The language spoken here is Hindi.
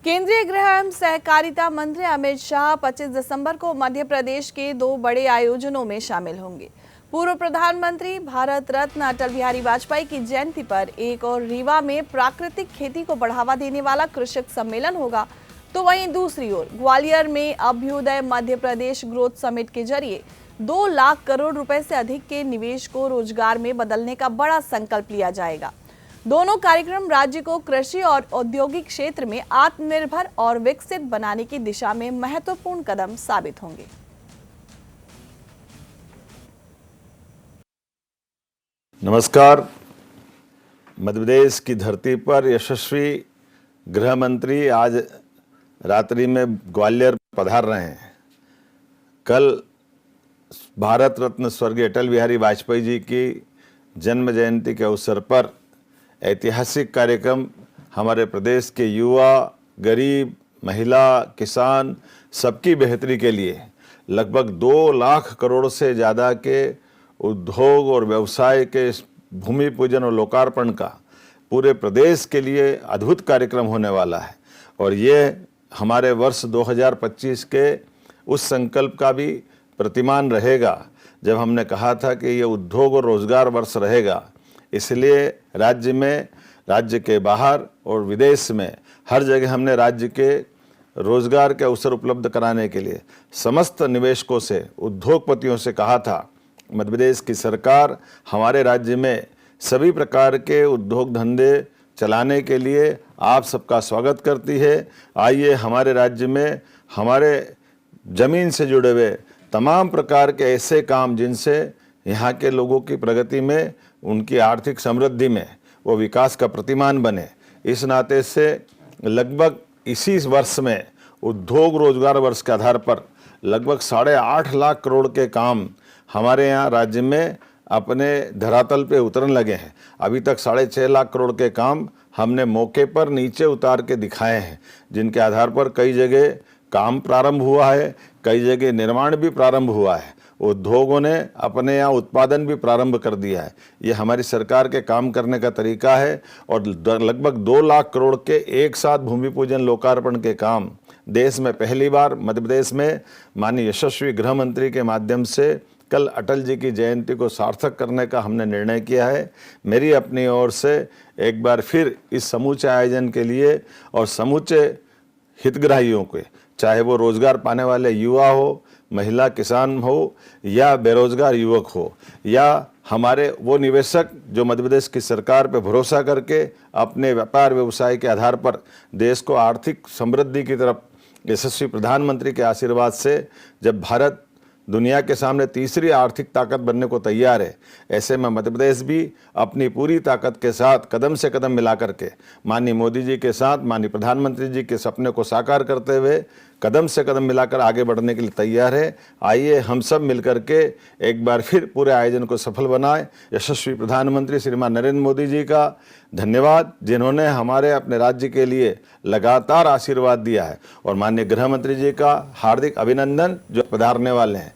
केंद्रीय गृह एवं सहकारिता मंत्री अमित शाह 25 दिसंबर को मध्य प्रदेश के 2 बड़े आयोजनों में शामिल होंगे। पूर्व प्रधानमंत्री भारत रत्न अटल बिहारी वाजपेयी की जयंती पर एक और रीवा में प्राकृतिक खेती को बढ़ावा देने वाला कृषक सम्मेलन होगा, तो वहीं दूसरी ओर ग्वालियर में अभ्युदय मध्य प्रदेश ग्रोथ समिट के जरिए 2 लाख करोड़ रुपए से अधिक के निवेश को रोजगार में बदलने का बड़ा संकल्प लिया जाएगा। दोनों कार्यक्रम राज्य को कृषि और औद्योगिक क्षेत्र में आत्मनिर्भर और विकसित बनाने की दिशा में महत्वपूर्ण कदम साबित होंगे। नमस्कार। मध्य प्रदेश की धरती पर यशस्वी गृह मंत्री आज रात्रि में ग्वालियर पधार रहे हैं। कल भारत रत्न स्वर्गीय अटल बिहारी वाजपेयी जी की जन्म जयंती के अवसर पर ऐतिहासिक कार्यक्रम हमारे प्रदेश के युवा, गरीब, महिला, किसान सबकी बेहतरी के लिए लगभग 2 लाख करोड़ से ज़्यादा के उद्योग और व्यवसाय के भूमि पूजन और लोकार्पण का पूरे प्रदेश के लिए अद्भुत कार्यक्रम होने वाला है। और ये हमारे वर्ष 2025 के उस संकल्प का भी प्रतिमान रहेगा जब हमने कहा था कि ये उद्योग और रोजगार वर्ष रहेगा। इसलिए राज्य में, राज्य के बाहर और विदेश में हर जगह हमने राज्य के रोजगार के अवसर उपलब्ध कराने के लिए समस्त निवेशकों से, उद्योगपतियों से कहा था। मध्य प्रदेश की सरकार हमारे राज्य में सभी प्रकार के उद्योग धंधे चलाने के लिए आप सबका स्वागत करती है। आइए हमारे राज्य में हमारे ज़मीन से जुड़े हुए तमाम प्रकार के ऐसे काम जिनसे यहाँ के लोगों की प्रगति में, उनकी आर्थिक समृद्धि में वो विकास का प्रतिमान बने। इस नाते से लगभग इसी वर्ष में उद्योग रोजगार वर्ष के आधार पर लगभग 8.5 लाख करोड़ के काम हमारे यहाँ राज्य में अपने धरातल पे उतरने लगे हैं। अभी तक 6.5 लाख करोड़ के काम हमने मौके पर नीचे उतार के दिखाए हैं, जिनके आधार पर कई जगह काम प्रारंभ हुआ है, कई जगह निर्माण भी प्रारंभ हुआ है, उद्योगों ने अपने यहाँ उत्पादन भी प्रारंभ कर दिया है। ये हमारी सरकार के काम करने का तरीका है। और लगभग 2 लाख करोड़ के एक साथ भूमि पूजन लोकार्पण के काम देश में पहली बार मध्य प्रदेश में माननीय यशस्वी गृह मंत्री के माध्यम से कल अटल जी की जयंती को सार्थक करने का हमने निर्णय किया है। मेरी अपनी ओर से एक बार फिर इस समूचे आयोजन के लिए और समूचे हितग्राहियों के, चाहे वो रोजगार पाने वाले युवा हो, महिला, किसान हो या बेरोजगार युवक हो, या हमारे वो निवेशक जो मध्य प्रदेश की सरकार पर भरोसा करके अपने व्यापार व्यवसाय के आधार पर देश को आर्थिक समृद्धि की तरफ यशस्वी प्रधानमंत्री के आशीर्वाद से जब भारत दुनिया के सामने तीसरी आर्थिक ताकत बनने को तैयार है, ऐसे में मध्य प्रदेश भी अपनी पूरी ताकत के साथ कदम से कदम मिला करके माननीय मोदी जी के साथ, माननीय प्रधानमंत्री जी के सपने को साकार करते हुए कदम से कदम मिलाकर आगे बढ़ने के लिए तैयार है। आइए हम सब मिलकर के एक बार फिर पूरे आयोजन को सफल बनाएं। यशस्वी प्रधानमंत्री श्रीमान नरेंद्र मोदी जी का धन्यवाद, जिन्होंने हमारे अपने राज्य के लिए लगातार आशीर्वाद दिया है, और माननीय गृह मंत्री जी का हार्दिक अभिनंदन जो पधारने वाले हैं।